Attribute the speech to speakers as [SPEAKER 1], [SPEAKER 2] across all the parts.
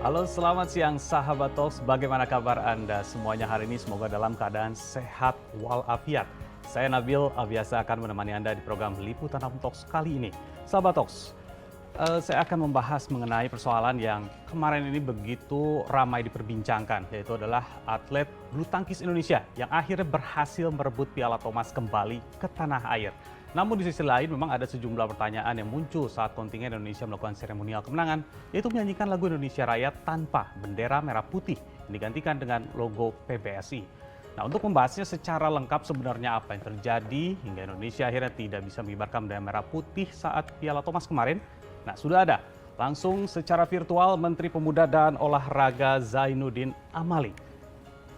[SPEAKER 1] Halo, selamat siang sahabat Talks. Bagaimana kabar Anda semuanya hari ini? Semoga dalam keadaan sehat walafiat. Saya Nabil, biasa akan menemani Anda di program Liputan Talks kali ini. Sahabat Talks, saya akan membahas mengenai persoalan yang kemarin ini begitu ramai diperbincangkan, yaitu adalah atlet bulu tangkis Indonesia yang akhirnya berhasil merebut Piala Thomas kembali ke tanah air. Namun di sisi lain memang ada sejumlah pertanyaan yang muncul saat kontingen Indonesia melakukan seremonial kemenangan, yaitu menyanyikan lagu Indonesia Raya tanpa bendera merah putih yang digantikan dengan logo PBSI. Nah, untuk membahasnya secara lengkap sebenarnya apa yang terjadi hingga Indonesia akhirnya tidak bisa mengibarkan bendera merah putih saat Piala Thomas kemarin. Nah, sudah ada langsung secara virtual Menteri Pemuda dan Olahraga Zainuddin Amali.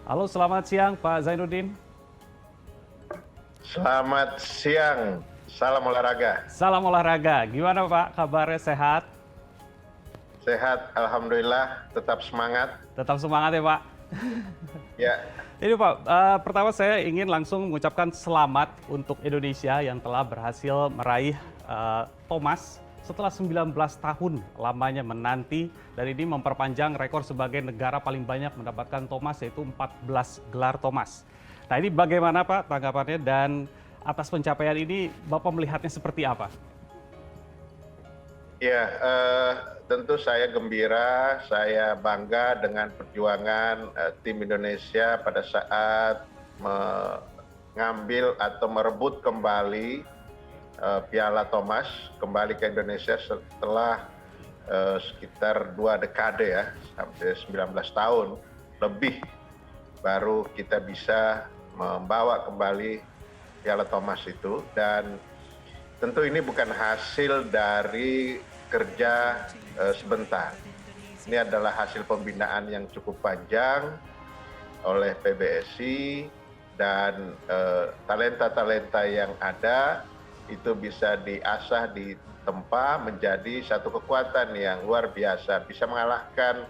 [SPEAKER 1] Halo, selamat siang Pak Zainuddin.
[SPEAKER 2] Selamat siang, salam olahraga.
[SPEAKER 1] Salam olahraga, gimana Pak kabarnya, sehat?
[SPEAKER 2] Sehat, alhamdulillah, tetap semangat.
[SPEAKER 1] Tetap semangat ya Pak.
[SPEAKER 2] Ya,
[SPEAKER 1] Ini Pak, pertama saya ingin langsung mengucapkan selamat untuk Indonesia yang telah berhasil meraih Thomas setelah 19 tahun lamanya menanti, dan ini memperpanjang rekor sebagai negara paling banyak mendapatkan Thomas, yaitu 14 gelar Thomas. Nah, ini bagaimana Pak tanggapannya, dan atas pencapaian ini Bapak melihatnya seperti apa?
[SPEAKER 2] ya, tentu saya gembira, saya bangga dengan perjuangan tim Indonesia pada saat mengambil atau merebut kembali Piala Thomas kembali ke Indonesia setelah sekitar 2 dekade ya, sampai 19 tahun lebih baru kita bisa membawa kembali Piala Thomas itu. Dan tentu ini bukan hasil dari kerja sebentar. Ini adalah hasil pembinaan yang cukup panjang oleh PBSI, dan talenta-talenta yang ada itu bisa diasah, ditempa menjadi satu kekuatan yang luar biasa. Bisa mengalahkan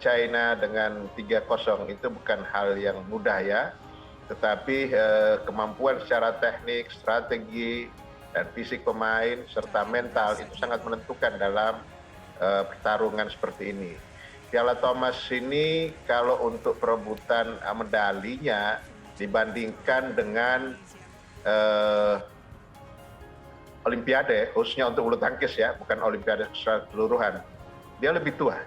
[SPEAKER 2] China dengan 3-0 itu bukan hal yang mudah ya, tetapi kemampuan secara teknik, strategi, dan fisik pemain serta mental itu sangat menentukan dalam pertarungan seperti ini. Piala Thomas ini kalau untuk perebutan medalinya dibandingkan dengan Olimpiade, khususnya untuk bulu tangkis ya, bukan Olimpiade secara keseluruhan, dia lebih tua.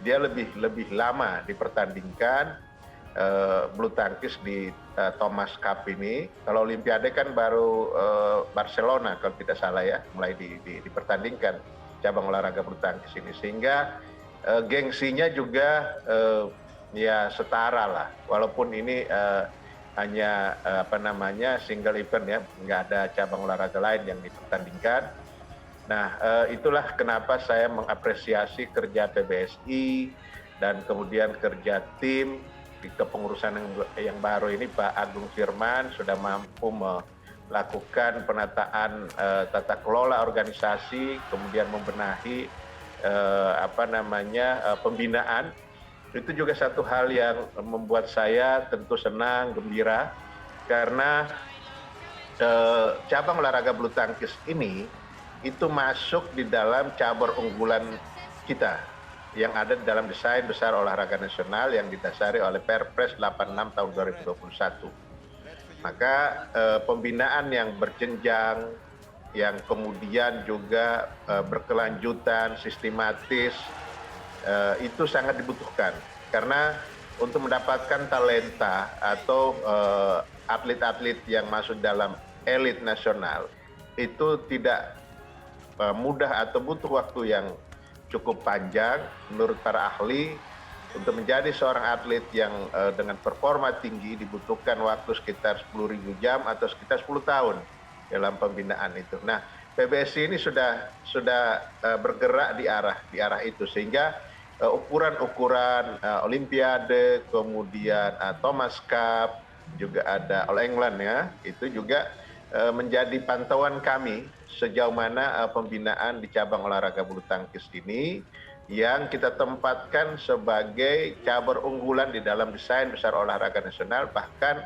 [SPEAKER 2] Dia lebih lama dipertandingkan bulu tangkis di Thomas Cup ini. Kalau Olimpiade kan baru Barcelona kalau tidak salah ya, mulai dipertandingkan cabang olahraga bulu tangkis ini. Sehingga gengsinya juga ya setara lah, walaupun ini hanya single event ya, nggak ada cabang olahraga lain yang dipertandingkan. Nah, itulah kenapa saya mengapresiasi kerja PBSI dan kemudian kerja tim di kepengurusan yang baru ini. Pak Agung Firman sudah mampu melakukan penataan tata kelola organisasi, kemudian membenahi pembinaan. Itu juga satu hal yang membuat saya tentu senang, gembira, karena cabang olahraga bulu tangkis ini itu masuk di dalam cabur unggulan kita yang ada di dalam desain besar olahraga nasional yang didasari oleh Perpres 86 tahun 2021. Maka pembinaan yang berjenjang, yang kemudian juga berkelanjutan, sistematis, itu sangat dibutuhkan. Karena untuk mendapatkan talenta atau atlet-atlet yang masuk dalam elit nasional itu tidak mudah atau butuh waktu yang cukup panjang. Menurut para ahli, untuk menjadi seorang atlet yang dengan performa tinggi dibutuhkan waktu sekitar 10.000 jam atau sekitar 10 tahun dalam pembinaan itu. Nah, PBSI ini sudah bergerak di arah itu, sehingga ukuran-ukuran Olimpiade, kemudian Thomas Cup, juga ada All England ya, itu juga menjadi pantauan kami sejauh mana pembinaan di cabang olahraga bulu tangkis ini yang kita tempatkan sebagai cabur unggulan di dalam desain besar olahraga nasional. Bahkan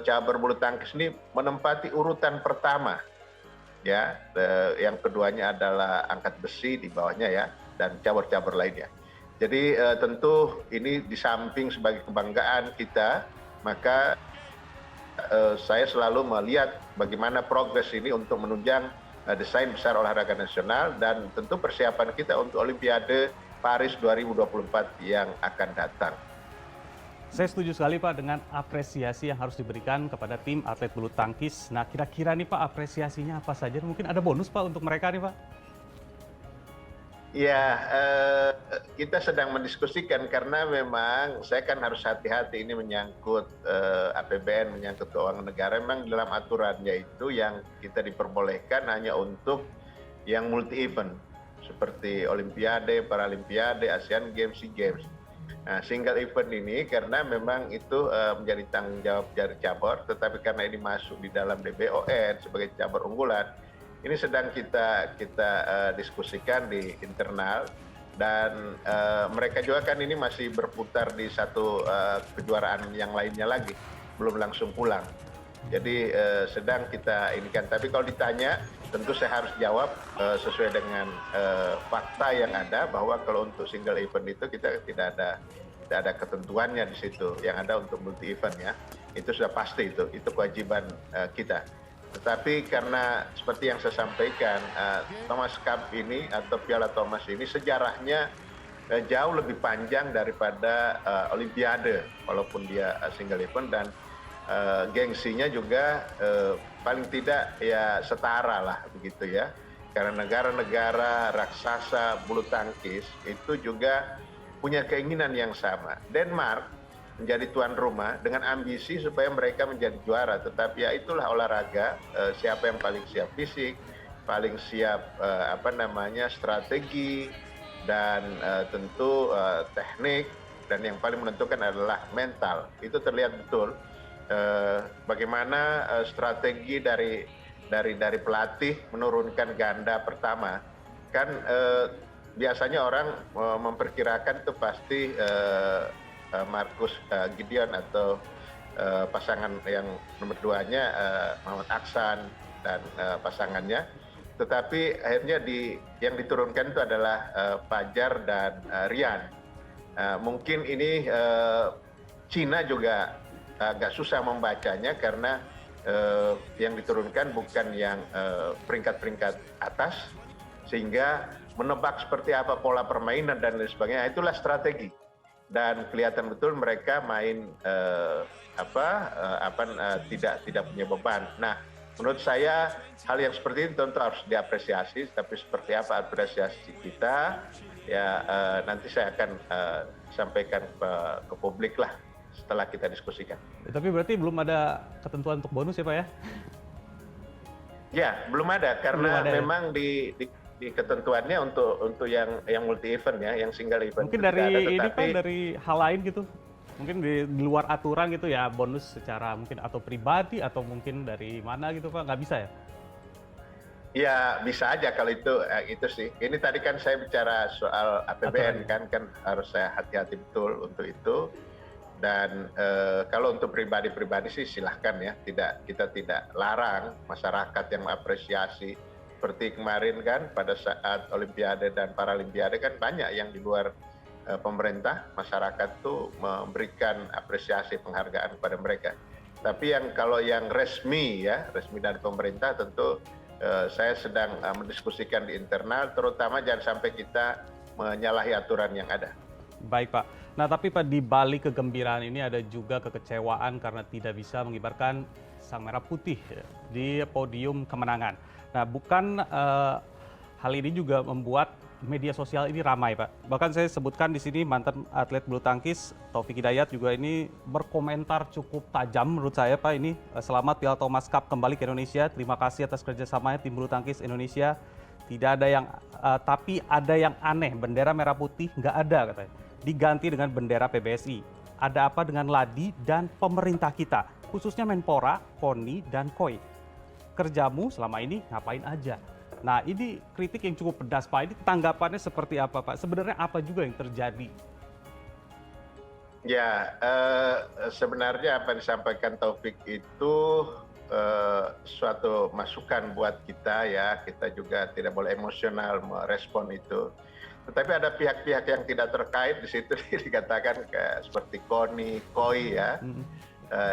[SPEAKER 2] cabur bulu tangkis ini menempati urutan pertama ya, yang keduanya adalah angkat besi di bawahnya ya, dan cabur-cabur lainnya. Jadi tentu ini di samping sebagai kebanggaan kita, maka saya selalu melihat bagaimana progres ini untuk menunjang desain besar olahraga nasional dan tentu persiapan kita untuk Olimpiade Paris 2024 yang akan datang.
[SPEAKER 1] Saya setuju sekali Pak dengan apresiasi yang harus diberikan kepada tim atlet bulu tangkis. Nah kira-kira nih Pak apresiasinya apa saja? Mungkin ada bonus Pak untuk mereka nih Pak?
[SPEAKER 2] Ya, kita sedang mendiskusikan karena memang saya kan harus hati-hati ini menyangkut APBN, menyangkut keuangan negara. Memang dalam aturannya itu yang kita diperbolehkan hanya untuk yang multi event seperti Olimpiade, Paralimpiade, Asian Games, SEA Games. Nah, single event ini karena memang itu menjadi tanggung jawab dari cabur, tetapi karena ini masuk di dalam DBON sebagai cabur unggulan, ini sedang kita diskusikan di internal dan mereka juga kan ini masih berputar di satu kejuaraan yang lainnya lagi, belum langsung pulang. Jadi sedang kita ini kan, tapi kalau ditanya tentu saya harus jawab sesuai dengan fakta yang ada bahwa kalau untuk single event itu kita tidak ada ketentuannya di situ. Yang ada untuk multi event ya, itu sudah pasti itu kewajiban kita. Tetapi karena seperti yang saya sampaikan, Thomas Cup ini atau Piala Thomas ini sejarahnya jauh lebih panjang daripada Olimpiade, walaupun dia single event dan gengsinya juga paling tidak ya setara lah begitu ya. Karena negara-negara raksasa bulu tangkis itu juga punya keinginan yang sama. Denmark menjadi tuan rumah dengan ambisi supaya mereka menjadi juara, tetapi ya itulah olahraga, siapa yang paling siap fisik, paling siap strategi dan tentu teknik, dan yang paling menentukan adalah mental. Itu terlihat betul bagaimana strategi dari pelatih menurunkan ganda pertama kan. Biasanya orang memperkirakan itu pasti Marcus Gideon atau pasangan yang nomor 2-nya Muhammad Aksan dan pasangannya, tetapi akhirnya yang diturunkan itu adalah Fajar dan Rian. Mungkin ini Cina juga agak susah membacanya karena yang diturunkan bukan yang peringkat-peringkat atas, sehingga menebak seperti apa pola permainan dan lain sebagainya. Itulah strategi. Dan kelihatan betul mereka main tidak punya beban. Nah, menurut saya hal yang seperti ini tentu harus diapresiasi, tapi seperti apa apresiasi kita ya nanti saya akan sampaikan ke publik lah setelah kita diskusikan.
[SPEAKER 1] Tapi berarti belum ada ketentuan untuk bonus ya Pak ya?
[SPEAKER 2] Ya, belum ada karena
[SPEAKER 1] belum ada,
[SPEAKER 2] memang di ketentuannya untuk yang multi event ya, yang single event.
[SPEAKER 1] Mungkin dari ada, tetapi ini Pak, dari hal lain gitu, mungkin di luar aturan gitu ya, bonus secara mungkin atau pribadi atau mungkin dari mana gitu Pak, nggak bisa ya?
[SPEAKER 2] Ya bisa aja kalau itu sih. Ini tadi kan saya bicara soal APBN kan harus saya hati-hati betul untuk itu. Dan kalau untuk pribadi-pribadi sih silahkan ya, kita tidak larang masyarakat yang mengapresiasi. Seperti kemarin kan pada saat Olimpiade dan Paralimpiade kan banyak yang di luar pemerintah, masyarakat tuh memberikan apresiasi penghargaan kepada mereka. Tapi kalau yang resmi dari pemerintah tentu saya sedang mendiskusikan di internal, terutama jangan sampai kita menyalahi aturan yang ada.
[SPEAKER 1] Baik Pak. Nah tapi Pak, di balik kegembiraan ini ada juga kekecewaan karena tidak bisa mengibarkan sang merah putih di podium kemenangan. Nah bukan hal ini juga membuat media sosial ini ramai Pak. Bahkan saya sebutkan di sini mantan atlet bulu tangkis Taufik Hidayat juga ini berkomentar cukup tajam menurut saya Pak ini. Selamat Piala Thomas Cup kembali ke Indonesia. Terima kasih atas kerjasamanya tim bulu tangkis Indonesia. Tidak ada yang, tapi ada yang aneh. Bendera merah putih nggak ada katanya. Diganti dengan bendera PBSI. Ada apa dengan Ladi dan pemerintah kita, khususnya Menpora, KONI, dan KOI? Kerjamu selama ini ngapain aja? Nah ini kritik yang cukup pedas Pak. Ini tanggapannya seperti apa Pak? Sebenarnya apa juga yang terjadi?
[SPEAKER 2] Ya, sebenarnya apa yang disampaikan Taufik itu suatu masukan buat kita ya, kita juga tidak boleh emosional merespon itu. Tetapi ada pihak-pihak yang tidak terkait di situ dikatakan kayak seperti KOI ya,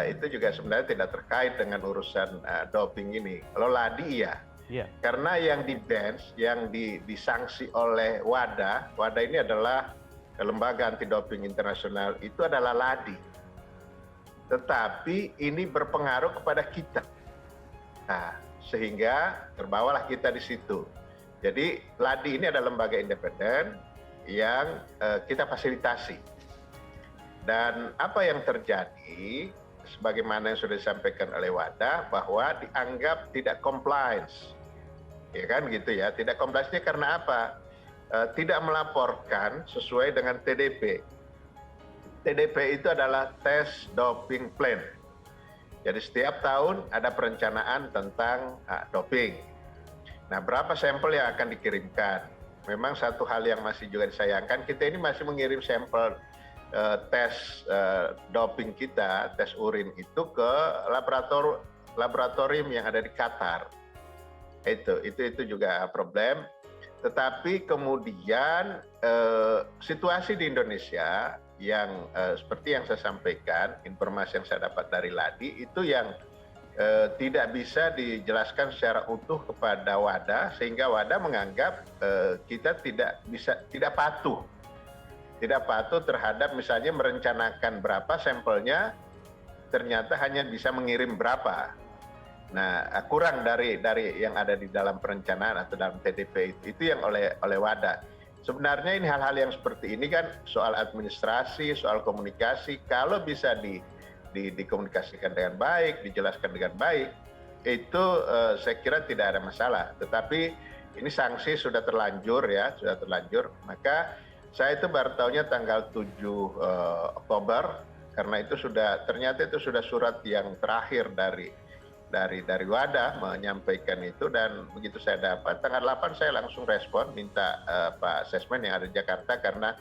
[SPEAKER 2] itu juga sebenarnya tidak terkait dengan urusan doping ini. Kalau Ladi iya. Karena yang di-bench, yang disanksi oleh WADA ini adalah lembaga anti doping internasional, itu adalah Ladi. Tetapi ini berpengaruh kepada kita. Nah, sehingga terbawalah kita di situ. Jadi Ladi ini adalah lembaga independen yang kita fasilitasi. Dan apa yang terjadi, sebagaimana yang sudah disampaikan oleh WADA, bahwa dianggap tidak compliance. Ya kan gitu ya, tidak compliance-nya karena apa? Tidak melaporkan sesuai dengan TDP. TDP itu adalah Test Doping Plan. Jadi setiap tahun ada perencanaan tentang doping. Nah, berapa sampel yang akan dikirimkan? Memang satu hal yang masih juga disayangkan, kita ini masih mengirim sampel tes doping kita, tes urin itu ke laboratorium yang ada di Qatar. Itu juga problem. Tetapi kemudian situasi di Indonesia yang seperti yang saya sampaikan, informasi yang saya dapat dari Ladi itu yang tidak bisa dijelaskan secara utuh kepada WADA, sehingga WADA menganggap kita tidak patuh terhadap misalnya merencanakan berapa sampelnya, ternyata hanya bisa mengirim berapa. Nah, kurang dari yang ada di dalam perencanaan atau dalam TDP itu yang oleh WADA. Sebenarnya ini hal-hal yang seperti ini kan soal administrasi, soal komunikasi, kalau bisa dikomunikasikan dengan baik, dijelaskan dengan baik, itu saya kira tidak ada masalah. Tetapi ini sanksi sudah terlanjur ya, maka saya itu baru tahunya tanggal 7 Oktober, karena itu ternyata itu sudah surat yang terakhir dari WADA menyampaikan itu, dan begitu saya dapat tanggal 8 saya langsung respon minta Pak Sesmen yang ada di Jakarta, karena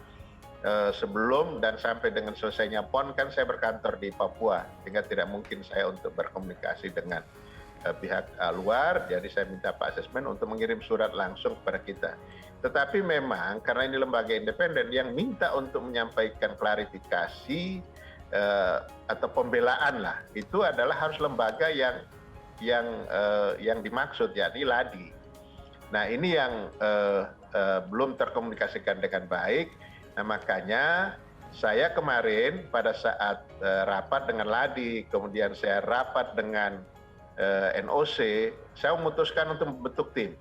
[SPEAKER 2] sebelum dan sampai dengan selesainya PON kan saya berkantor di Papua, sehingga tidak mungkin saya untuk berkomunikasi dengan pihak luar. Jadi saya minta Pak Sesmen untuk mengirim surat langsung kepada kita. Tetapi memang karena ini lembaga independen yang minta untuk menyampaikan klarifikasi atau pembelaan lah, itu adalah harus lembaga yang dimaksud, yakni Ladi. Nah, ini yang belum terkomunikasikan dengan baik. Nah, makanya saya kemarin pada saat rapat dengan Ladi, kemudian saya rapat dengan NOC, saya memutuskan untuk membentuk tim.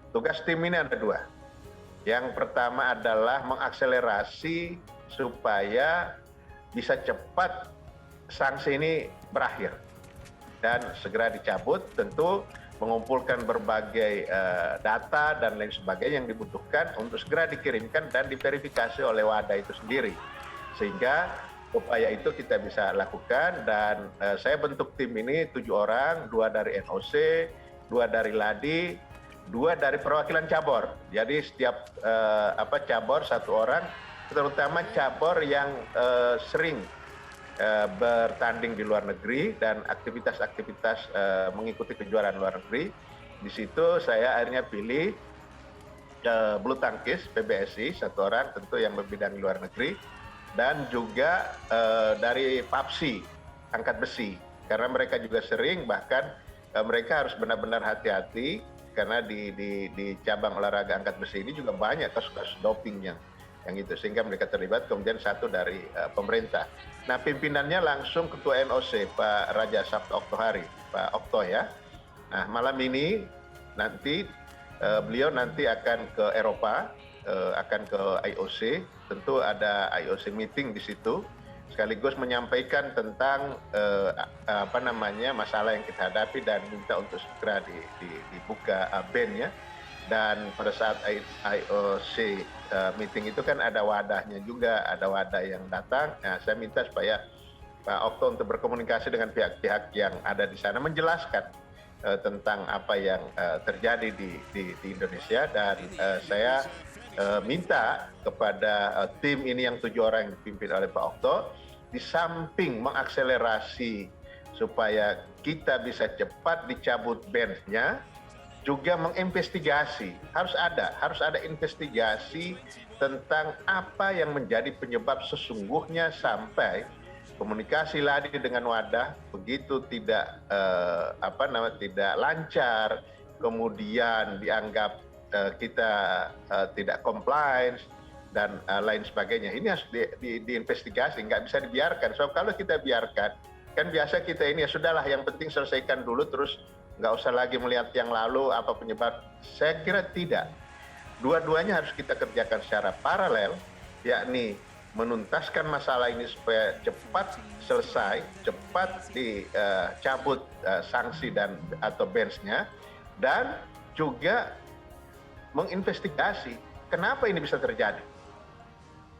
[SPEAKER 2] Tugas tim ini ada 2. Yang pertama adalah mengakselerasi supaya bisa cepat sanksi ini berakhir dan segera dicabut, tentu mengumpulkan berbagai data dan lain sebagainya yang dibutuhkan untuk segera dikirimkan dan diverifikasi oleh WADA itu sendiri, sehingga upaya itu kita bisa lakukan. Dan saya bentuk tim ini 7 orang, 2 dari NOC, 2 dari Ladi, 2 dari perwakilan cabur. Jadi setiap cabur 1 orang, terutama cabur yang sering bertanding di luar negeri dan aktivitas-aktivitas mengikuti kejuaraan luar negeri. Di situ saya akhirnya pilih bulu tangkis PBSI 1 orang, tentu yang berbidang di luar negeri, dan juga dari PAPSI angkat besi, karena mereka juga sering, bahkan mereka harus benar-benar hati-hati karena di cabang olahraga angkat besi ini juga banyak kasus-kasus doping yang itu, sehingga mereka terlibat. Kemudian 1 dari pemerintah. Nah, pimpinannya langsung Ketua NOC Pak Raja Sabta Oktohari, Pak Okto ya. Nah, malam ini nanti beliau nanti akan ke Eropa, akan ke IOC, tentu ada IOC meeting di situ, sekaligus menyampaikan tentang masalah yang kita hadapi dan minta untuk segera dibuka ban-nya. Dan pada saat IOC meeting itu kan ada wadahnya juga, ada wadah yang datang. Nah, saya minta supaya Pak Okto untuk berkomunikasi dengan pihak-pihak yang ada di sana, menjelaskan tentang apa yang terjadi di Indonesia. Dan saya minta kepada tim ini yang 7 orang yang dipimpin oleh Pak Okto, di samping mengakselerasi supaya kita bisa cepat dicabut band-nya, juga menginvestigasi. Harus ada investigasi tentang apa yang menjadi penyebab sesungguhnya sampai komunikasi Ladi dengan Wadah begitu tidak tidak lancar, kemudian dianggap kita tidak compliance dan lain sebagainya. Ini harus diinvestigasi, nggak bisa dibiarkan. So kalau kita biarkan, kan biasa kita ini ya sudahlah, yang penting selesaikan dulu, terus nggak usah lagi melihat yang lalu apa penyebab. Saya kira tidak. Dua-duanya harus kita kerjakan secara paralel, yakni menuntaskan masalah ini supaya cepat selesai, cepat dicabut sanksi dan atau bans-nya, dan juga menginvestigasi kenapa ini bisa terjadi.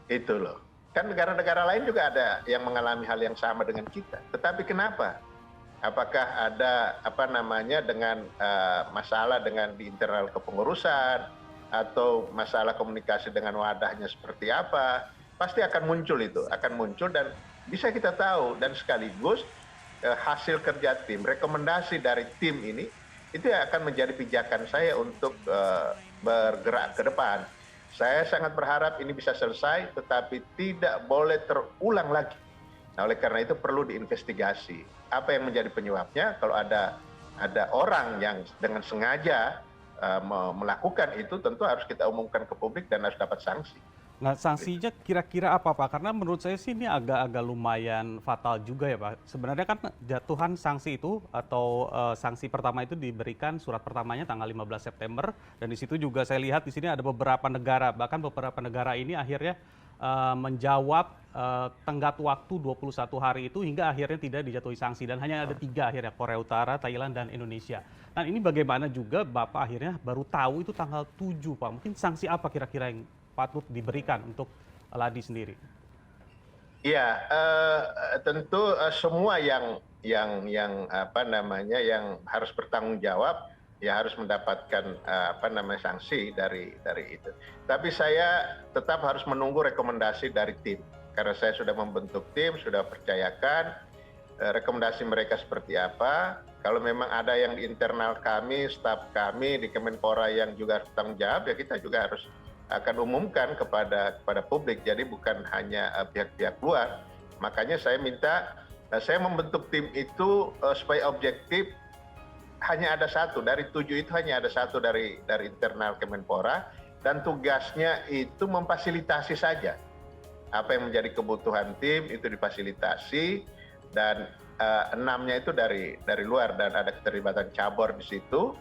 [SPEAKER 2] Itu loh. Kan negara-negara lain juga ada yang mengalami hal yang sama dengan kita. Tetapi kenapa? Apakah ada dengan masalah dengan di internal kepengurusan atau masalah komunikasi dengan wadahnya seperti apa? Pasti akan muncul itu, akan muncul dan bisa kita tahu, dan sekaligus hasil kerja tim, rekomendasi dari tim ini itu akan menjadi pijakan saya untuk bergerak ke depan. Saya sangat berharap ini bisa selesai, tetapi tidak boleh terulang lagi. Nah, oleh karena itu perlu diinvestigasi. Apa yang menjadi penyebabnya? Kalau ada orang yang dengan sengaja melakukan itu, tentu harus kita umumkan ke publik dan harus dapat sanksi.
[SPEAKER 1] Nah, sanksinya kira-kira apa, Pak? Karena menurut saya sih ini agak lumayan fatal juga ya, Pak. Sebenarnya kan jatuhan sanksi itu atau sanksi pertama itu diberikan surat pertamanya tanggal 15 September, dan di situ juga saya lihat di sini ada beberapa negara, bahkan beberapa negara ini akhirnya menjawab tenggat waktu 21 hari itu hingga akhirnya tidak dijatuhi sanksi, dan hanya ada 3 akhirnya, Korea Utara, Thailand, dan Indonesia. Nah, ini bagaimana juga Bapak akhirnya baru tahu itu tanggal 7, Pak. Mungkin sanksi apa kira-kira yang patut diberikan untuk Ladi sendiri?
[SPEAKER 2] Iya, tentu semua yang harus bertanggung jawab ya harus mendapatkan sanksi dari itu. Tapi saya tetap harus menunggu rekomendasi dari tim, karena saya sudah membentuk tim, sudah percayakan rekomendasi mereka seperti apa. Kalau memang ada yang di internal kami, staf kami di Kemenpora yang juga harus bertanggung jawab, ya kita juga harus akan umumkan kepada publik. Jadi bukan hanya pihak-pihak luar. Makanya saya minta, saya membentuk tim itu supaya objektif. Hanya ada satu dari 7 itu, hanya ada satu dari internal Kemenpora, dan tugasnya itu memfasilitasi saja apa yang menjadi kebutuhan tim itu difasilitasi, dan 6-nya itu dari luar dan ada keterlibatan cabur di situ.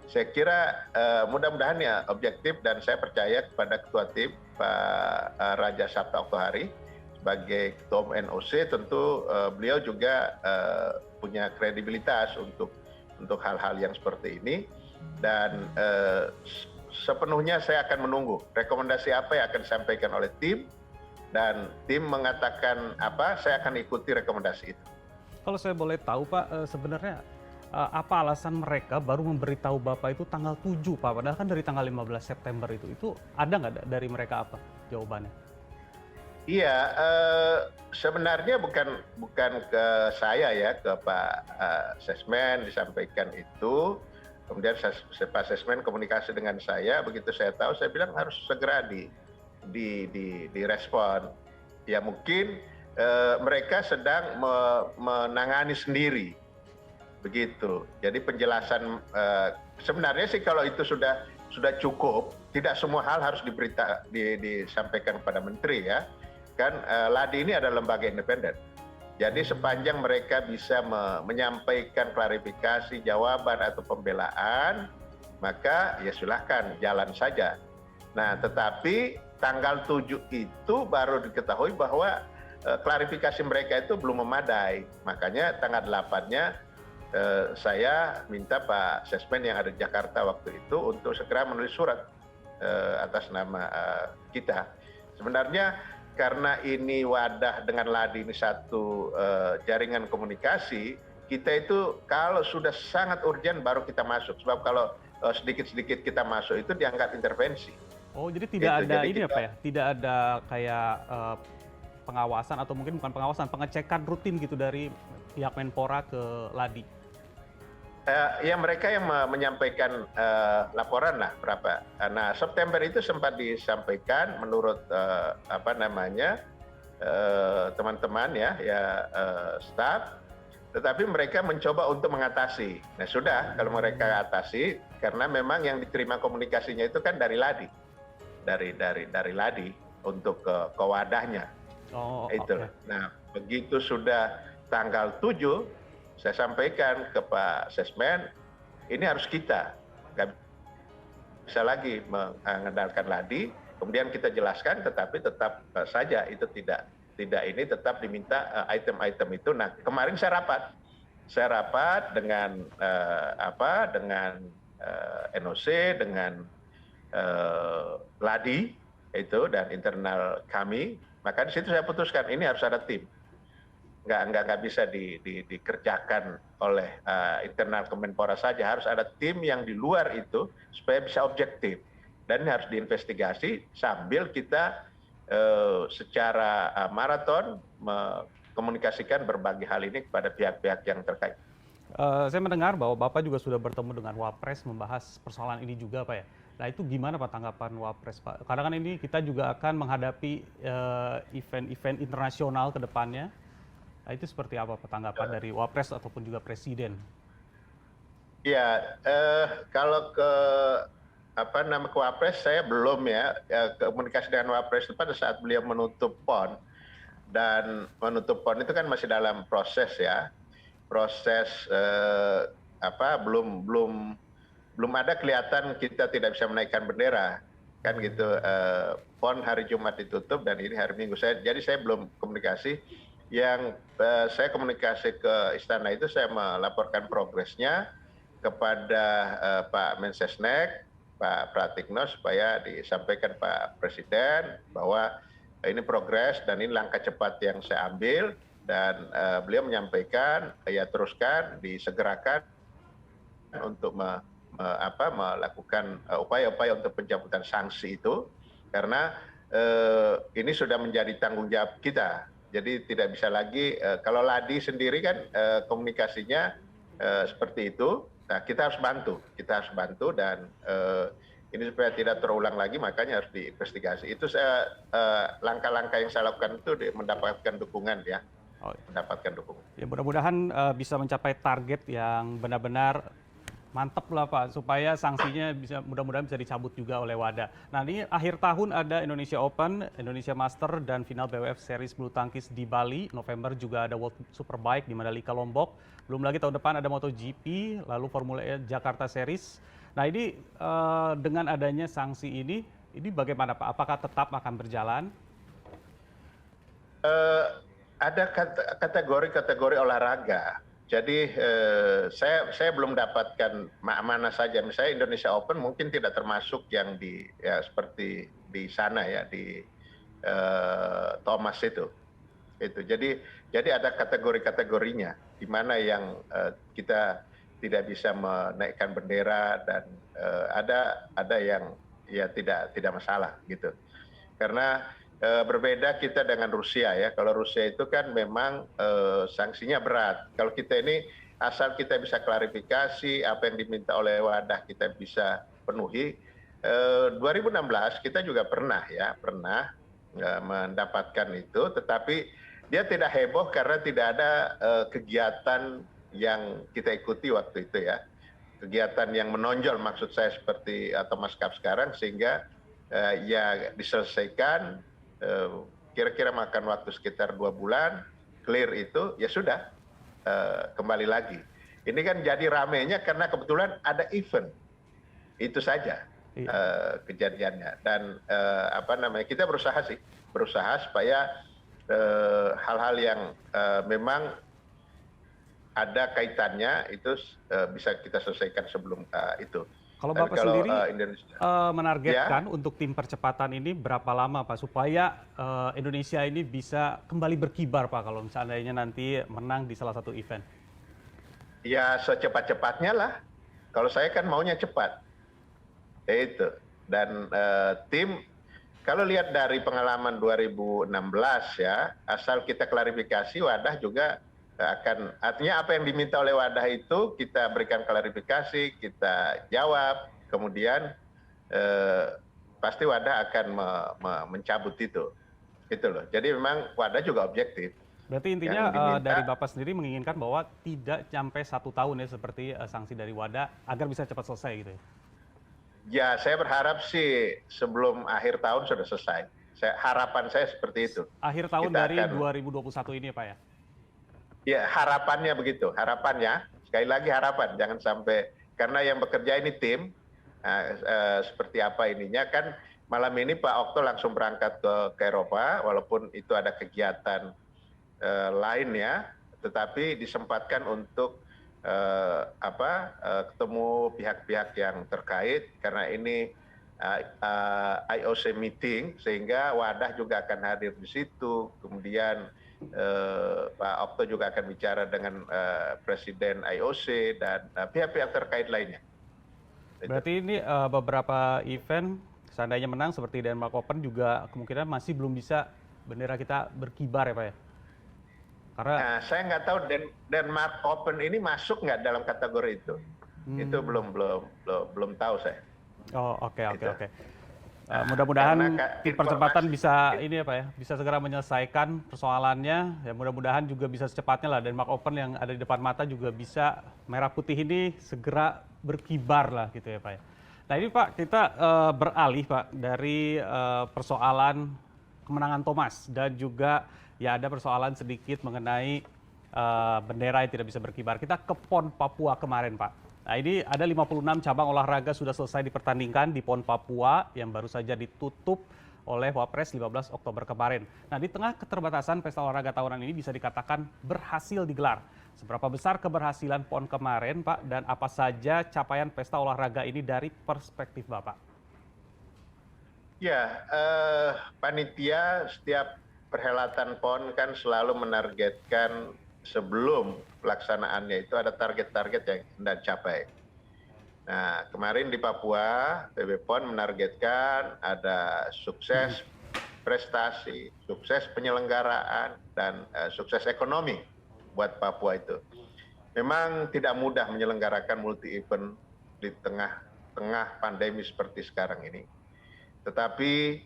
[SPEAKER 2] Saya kira mudah-mudahan ya objektif, dan saya percaya kepada Ketua Tim Pak Raja Sabta Oktohari sebagai Ketua Umum NOC. Tentu beliau juga punya kredibilitas untuk hal-hal yang seperti ini, dan sepenuhnya saya akan menunggu rekomendasi apa yang akan disampaikan oleh tim, dan tim mengatakan apa, saya akan ikuti rekomendasi itu.
[SPEAKER 1] Kalau saya boleh tahu, Pak, sebenarnya apa alasan mereka baru memberitahu Bapak itu tanggal 7, Pak? Padahal kan dari tanggal 15 September itu ada nggak dari mereka apa jawabannya?
[SPEAKER 2] Iya, sebenarnya bukan ke saya ya, ke Pak Sesmen disampaikan itu. Kemudian Pak Sesmen komunikasi dengan saya, begitu saya tahu, saya bilang harus segera direspon. Ya mungkin mereka sedang menangani sendiri. Begitu. Jadi penjelasan sebenarnya sih kalau itu sudah cukup, tidak semua hal harus disampaikan kepada menteri ya. Kan Ladi ini adalah lembaga independen. Jadi sepanjang mereka bisa menyampaikan klarifikasi, jawaban atau pembelaan, maka ya silahkan jalan saja. Nah, tetapi tanggal 7 itu baru diketahui bahwa klarifikasi mereka itu belum memadai. Makanya tanggal 8-nya saya minta Pak Sesmen yang ada di Jakarta waktu itu untuk segera menulis surat atas nama kita. Sebenarnya karena ini Wadah dengan Ladi ini satu jaringan komunikasi, kita itu kalau sudah sangat urgent baru kita masuk. Sebab kalau sedikit-sedikit kita masuk itu dianggap intervensi.
[SPEAKER 1] Oh, jadi tidak ada ini apa ya? Tidak ada kayak pengawasan, atau mungkin bukan pengawasan, pengecekan rutin gitu dari pihak Menpora ke Ladi?
[SPEAKER 2] Ya mereka yang menyampaikan laporan lah berapa. Nah September itu sempat disampaikan menurut apa namanya teman-teman staff, tetapi mereka mencoba untuk mengatasi. Nah sudah kalau mereka atasi karena memang yang diterima komunikasinya itu kan dari Ladi, dari Ladi untuk ke wadahnya.
[SPEAKER 1] Oh,
[SPEAKER 2] Itu.
[SPEAKER 1] oke.
[SPEAKER 2] Nah begitu sudah tanggal 7 saya sampaikan ke Pak Sesmen, ini harus kita, nggak bisa lagi mengandalkan Ladi. Kemudian kita jelaskan, tetapi tetap saja itu tidak ini tetap diminta item-item itu. Nah kemarin saya rapat dengan dengan NOC, dengan Ladi itu dan internal kami. Maka di situ saya putuskan ini harus ada tim. Nggak bisa dikerjakan oleh internal Kemenpora saja, harus ada tim yang di luar itu supaya bisa objektif, dan ini harus diinvestigasi sambil kita secara maraton mengkomunikasikan berbagai hal ini kepada pihak-pihak yang terkait.
[SPEAKER 1] Saya mendengar bahwa Bapak juga sudah bertemu dengan Wapres membahas persoalan ini juga, Pak ya. Nah itu gimana Pak tanggapan Wapres, Pak? Karena kan ini kita juga akan menghadapi event-event internasional ke depannya. Nah, itu seperti apa tanggapan dari Wapres ataupun juga Presiden?
[SPEAKER 2] Ya, kalau ke Wapres saya belum komunikasi dengan Wapres itu pada saat beliau menutup PON, dan menutup PON itu kan masih dalam proses belum ada kelihatan kita tidak bisa menaikkan bendera kan gitu. PON hari Jumat ditutup dan ini hari Minggu. Jadi saya belum komunikasi. Yang saya komunikasi ke istana itu saya melaporkan progresnya kepada Pak Mensesnek, Pak Pratikno, supaya disampaikan Pak Presiden bahwa ini progres dan ini langkah cepat yang saya ambil, dan beliau menyampaikan ya teruskan, disegerakan untuk melakukan upaya-upaya untuk pencabutan sanksi itu, karena ini sudah menjadi tanggung jawab kita. Jadi tidak bisa lagi, kalau Ladi sendiri kan komunikasinya seperti itu, nah kita harus bantu dan ini supaya tidak terulang lagi, makanya harus diinvestigasi. Itu langkah-langkah yang saya lakukan itu mendapatkan dukungan ya.
[SPEAKER 1] Oh,
[SPEAKER 2] Mendapatkan dukungan.
[SPEAKER 1] ya mudah-mudahan bisa mencapai target yang benar-benar mantap lah Pak, supaya sanksinya mudah-mudahan bisa dicabut juga oleh WADA. Nah ini akhir tahun ada Indonesia Open, Indonesia Master, dan final BWF Series bulu tangkis di Bali. November juga ada World Superbike di Mandalika Lombok. Belum lagi tahun depan ada MotoGP, lalu Formula E Jakarta Series. Nah ini dengan adanya sanksi ini bagaimana Pak? Apakah tetap akan berjalan?
[SPEAKER 2] Ada kategori olahraga. Jadi saya belum dapatkan mana saja. Misalnya Indonesia Open mungkin tidak termasuk yang seperti di sana ya, di Thomas itu. Jadi ada kategorinya, di mana yang kita tidak bisa menaikkan bendera, dan ada yang ya tidak masalah gitu. Karena berbeda kita dengan Rusia ya. Kalau Rusia itu kan memang sanksinya berat. Kalau kita ini asal kita bisa klarifikasi apa yang diminta oleh WADA kita bisa penuhi. 2016 kita juga pernah mendapatkan itu, tetapi dia tidak heboh karena tidak ada kegiatan yang kita ikuti waktu itu ya. Kegiatan yang menonjol maksud saya seperti Thomas Cup sekarang, sehingga ya diselesaikan. Kira-kira makan waktu sekitar 2 bulan, clear itu, ya sudah kembali lagi. Ini kan jadi ramenya karena kebetulan ada event, itu saja kejadiannya. Dan kita berusaha supaya hal-hal yang memang ada kaitannya itu bisa kita selesaikan sebelum itu.
[SPEAKER 1] Kalau Bapak sendiri menargetkan untuk tim percepatan ini berapa lama Pak, supaya Indonesia ini bisa kembali berkibar Pak kalau misalnya nanti menang di salah satu event?
[SPEAKER 2] Ya secepat-cepatnya lah. Kalau saya kan maunya cepat. Itu. Dan tim, kalau lihat dari pengalaman 2016 ya, asal kita klarifikasi, WADA juga artinya apa yang diminta oleh wadah itu kita berikan klarifikasi, kita jawab, kemudian pasti wadah akan mencabut itu. Gitu loh. Jadi memang wadah juga objektif.
[SPEAKER 1] Berarti intinya dari Bapak sendiri menginginkan bahwa tidak sampai 1 tahun ya seperti sanksi dari wadah agar bisa cepat selesai gitu ya?
[SPEAKER 2] Ya, saya berharap sih sebelum akhir tahun sudah selesai. Harapan saya seperti itu.
[SPEAKER 1] Akhir tahun dari 2021 ini ya Pak ya?
[SPEAKER 2] Ya, harapannya begitu. Harapannya, sekali lagi harapan. Jangan sampai, karena yang bekerja ini tim, seperti apa ininya kan malam ini Pak Okto langsung berangkat ke Eropa, walaupun itu ada kegiatan lain ya, tetapi disempatkan untuk ketemu pihak-pihak yang terkait karena ini IOC meeting, sehingga wadah juga akan hadir di situ. Kemudian Pak Okto juga akan bicara dengan Presiden IOC dan pihak-pihak terkait lainnya.
[SPEAKER 1] Berarti ini beberapa event seandainya menang seperti Denmark Open juga kemungkinan masih belum bisa bendera kita berkibar ya Pak ya? Karena
[SPEAKER 2] saya nggak tahu Denmark Open ini masuk nggak dalam kategori itu. Itu belum tahu saya.
[SPEAKER 1] Oh oke. Mudah-mudahan percepatan bisa ini ya Pak ya, bisa segera menyelesaikan persoalannya. Ya mudah-mudahan juga bisa secepatnya lah Denmark Open yang ada di depan mata juga bisa merah putih ini segera berkibar lah gitu ya Pak ya. Nah ini Pak kita beralih Pak dari persoalan kemenangan Thomas dan juga ya ada persoalan sedikit mengenai bendera yang tidak bisa berkibar. Kita ke PON Papua kemarin Pak. Nah ini ada 56 cabang olahraga sudah selesai dipertandingkan di PON Papua yang baru saja ditutup oleh Wapres 15 Oktober kemarin. Nah di tengah keterbatasan pesta olahraga tahunan ini bisa dikatakan berhasil digelar. Seberapa besar keberhasilan PON kemarin Pak dan apa saja capaian pesta olahraga ini dari perspektif Bapak?
[SPEAKER 2] Ya, panitia setiap perhelatan PON kan selalu menargetkan sebelum pelaksanaannya itu ada target-target yang hendak dicapai. Nah, kemarin di Papua, PB PON menargetkan ada sukses prestasi, sukses penyelenggaraan, dan sukses ekonomi buat Papua itu. Memang tidak mudah menyelenggarakan multi event di tengah pandemi seperti sekarang ini. Tetapi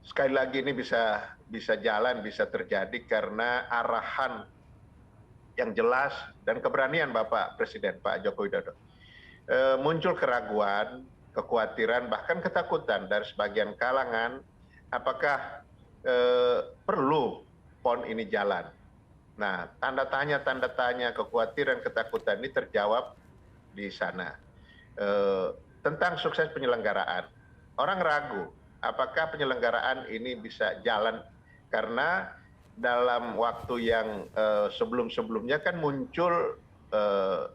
[SPEAKER 2] sekali lagi ini bisa jalan, bisa terjadi karena arahan yang jelas dan keberanian Bapak Presiden Pak Joko Widodo. Muncul keraguan, kekhawatiran, bahkan ketakutan dari sebagian kalangan apakah perlu PON ini jalan. Nah, tanda tanya, kekhawatiran, ketakutan ini terjawab di sana. Tentang sukses penyelenggaraan, orang ragu apakah penyelenggaraan ini bisa jalan karena dalam waktu yang sebelum-sebelumnya kan muncul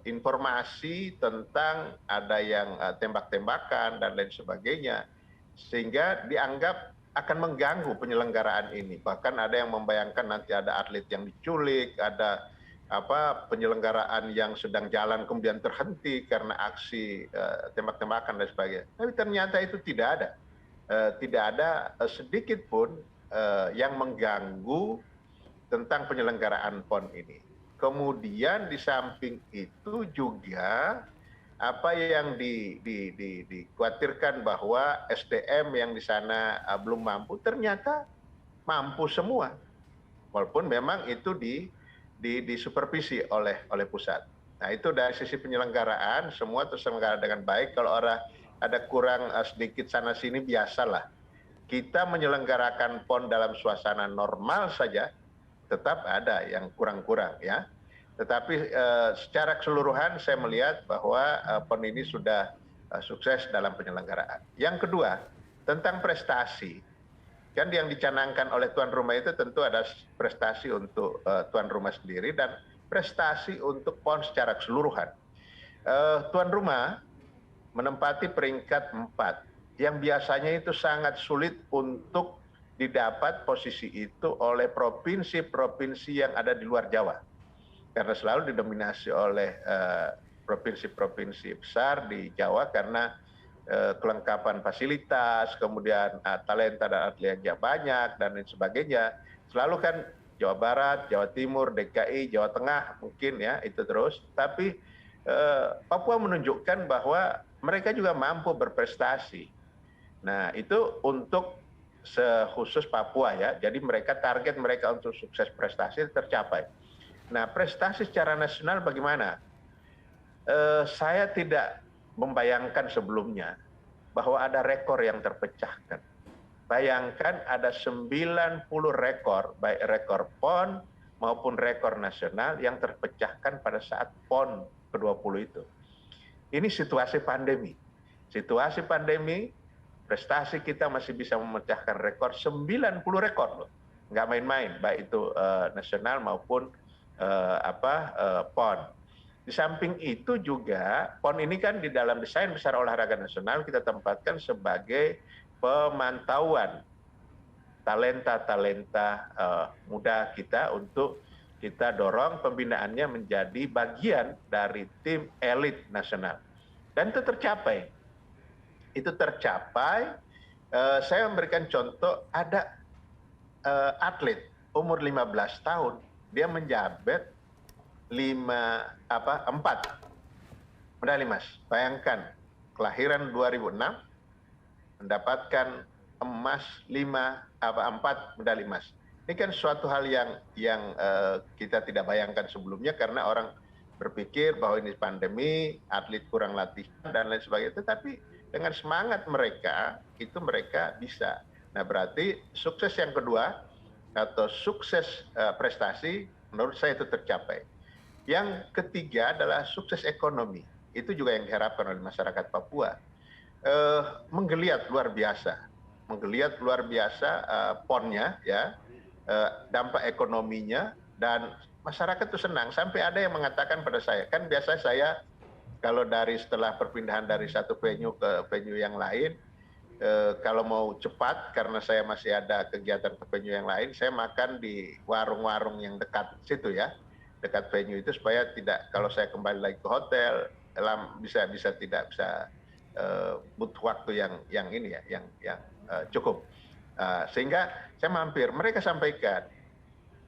[SPEAKER 2] informasi tentang ada yang tembak-tembakan dan lain sebagainya, sehingga dianggap akan mengganggu penyelenggaraan ini. Bahkan ada yang membayangkan nanti ada atlet yang diculik, ada penyelenggaraan yang sedang jalan kemudian terhenti karena aksi tembak-tembakan dan sebagainya. Tapi ternyata itu tidak ada sedikit pun yang mengganggu tentang penyelenggaraan PON ini. Kemudian di samping itu juga apa yang dikhawatirkan bahwa SDM yang di sana belum mampu, ternyata mampu semua. Walaupun memang itu disupervisi oleh pusat. Nah itu dari sisi penyelenggaraan semua terselenggara dengan baik. Kalau ada kurang sedikit sana sini biasalah. Kita menyelenggarakan PON dalam suasana normal saja tetap ada yang kurang-kurang ya. Tetapi secara keseluruhan saya melihat bahwa PON ini sudah sukses dalam penyelenggaraan. Yang kedua, tentang prestasi. Kan yang dicanangkan oleh tuan rumah itu tentu ada prestasi untuk tuan rumah sendiri dan prestasi untuk PON secara keseluruhan. Tuan rumah menempati peringkat 4 yang biasanya itu sangat sulit untuk didapat posisi itu oleh provinsi-provinsi yang ada di luar Jawa. Karena selalu didominasi oleh provinsi-provinsi besar di Jawa karena kelengkapan fasilitas, kemudian talenta dan atletnya banyak dan lain sebagainya. Selalu kan Jawa Barat, Jawa Timur, DKI, Jawa Tengah mungkin ya itu terus. Tapi Papua menunjukkan bahwa mereka juga mampu berprestasi. Nah itu untuk khusus Papua ya. Jadi target mereka untuk sukses prestasi tercapai. Nah prestasi secara nasional bagaimana? Saya tidak membayangkan sebelumnya bahwa ada rekor yang terpecahkan. Bayangkan ada 90 rekor, baik rekor PON maupun rekor nasional yang terpecahkan pada saat PON ke-20 itu. Ini situasi pandemi. Situasi pandemi, prestasi kita masih bisa memecahkan rekor 90 rekor loh. Nggak main-main, baik itu nasional maupun PON. Di samping itu juga PON ini kan di dalam desain besar olahraga nasional kita tempatkan sebagai pemantauan talenta-talenta muda kita untuk kita dorong pembinaannya menjadi bagian dari tim elit nasional. Dan itu tercapai. Itu tercapai, saya memberikan contoh, ada atlet umur 15 tahun, dia menjabat 4 medali emas. Bayangkan, kelahiran 2006, mendapatkan emas 4 medali emas. Ini kan suatu hal yang kita tidak bayangkan sebelumnya karena orang berpikir bahwa ini pandemi, atlet kurang latihan dan lain sebagainya. Tetapi dengan semangat mereka, itu mereka bisa. Nah berarti sukses yang kedua atau sukses prestasi menurut saya itu tercapai. Yang ketiga adalah sukses ekonomi. Itu juga yang diharapkan oleh masyarakat Papua. Menggeliat luar biasa. Menggeliat luar biasa PON-nya ya. Dampak ekonominya dan masyarakat itu senang. Sampai ada yang mengatakan pada saya, kan biasa saya kalau setelah perpindahan dari satu venue ke venue yang lain, kalau mau cepat karena saya masih ada kegiatan ke venue yang lain, saya makan di warung-warung yang dekat situ ya, dekat venue itu supaya tidak, kalau saya kembali lagi ke hotel tidak bisa butuh waktu yang ini ya, yang cukup. Sehingga saya mampir, mereka sampaikan,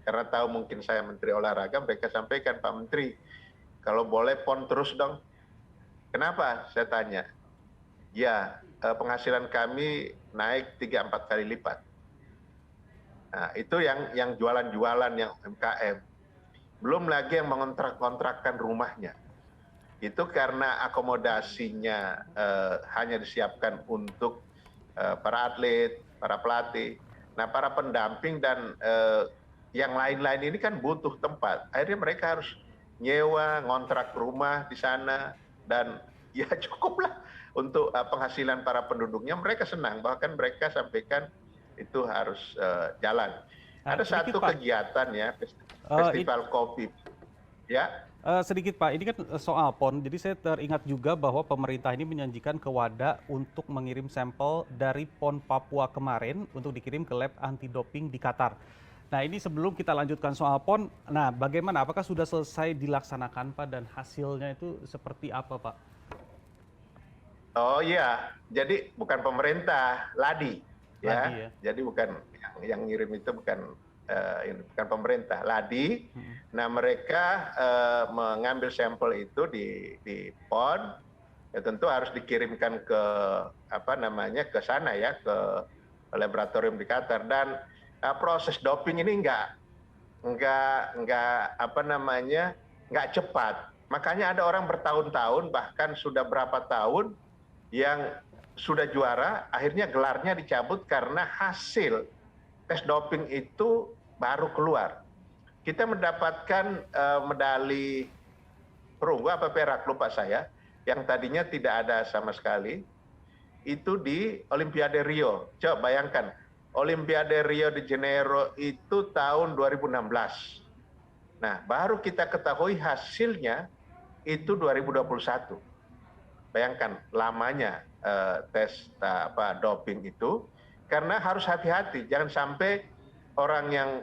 [SPEAKER 2] karena tahu mungkin saya Menteri Olahraga, mereka sampaikan, Pak Menteri, kalau boleh PON terus dong. Kenapa? Saya tanya. Ya, penghasilan kami naik 3-4 kali lipat. Nah, itu yang jualan-jualan, yang UMKM. Belum lagi yang mengontrak-kontrakkan rumahnya. Itu karena akomodasinya hanya disiapkan untuk para atlet, para pelatih. Nah, para pendamping dan yang lain-lain ini kan butuh tempat. Akhirnya mereka harus nyewa, ngontrak rumah di sana, dan ya cukuplah untuk penghasilan para penduduknya. Mereka senang, bahkan mereka sampaikan itu harus jalan. Ada satu kegiatan ya, festival kopi. Ya.
[SPEAKER 1] Sedikit Pak, ini kan soal PON, jadi saya teringat juga bahwa pemerintah ini menjanjikan ke WADA untuk mengirim sampel dari PON Papua kemarin untuk dikirim ke lab anti doping di Qatar. Nah ini sebelum kita lanjutkan soal PON, nah bagaimana, apakah sudah selesai dilaksanakan Pak dan hasilnya itu seperti apa Pak?
[SPEAKER 2] Oh iya, jadi bukan pemerintah, LADI. Ya. Jadi bukan yang ngirim itu bukan pemerintah, LADI. Nah mereka mengambil sampel itu di PON, ya tentu harus dikirimkan ke ke sana ya, ke laboratorium di Qatar. Dan proses doping ini nggak cepat. Makanya ada orang bertahun-tahun, bahkan sudah berapa tahun yang sudah juara, akhirnya gelarnya dicabut karena hasil tes doping itu baru keluar. Kita mendapatkan medali perunggu apa perak, lupa saya, yang tadinya tidak ada sama sekali, itu di Olimpiade Rio. Coba bayangkan, Olimpiade Rio de Janeiro itu tahun 2016. Nah, baru kita ketahui hasilnya itu 2021. Bayangkan lamanya tes doping itu, karena harus hati-hati, jangan sampai orang yang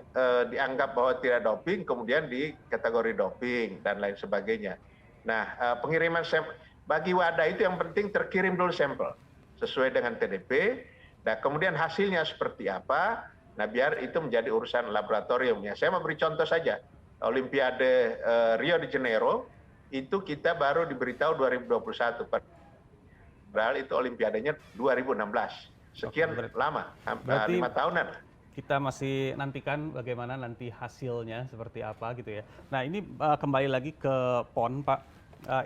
[SPEAKER 2] dianggap bahwa tidak doping kemudian di kategori doping dan lain sebagainya. Nah, pengiriman sampel bagi WADA itu yang penting terkirim dulu sampel sesuai dengan TDP. Nah, kemudian hasilnya seperti apa, Nah, biar itu menjadi urusan laboratorium ya. Saya memberi contoh saja. Olimpiade Rio de Janeiro itu kita baru diberitahu 2021, padahal itu olimpiadanya 2016. Sekian lama,
[SPEAKER 1] berarti
[SPEAKER 2] 5 tahunan.
[SPEAKER 1] kita masih nantikan bagaimana nanti hasilnya seperti apa gitu ya. Nah ini kembali lagi ke PON Pak,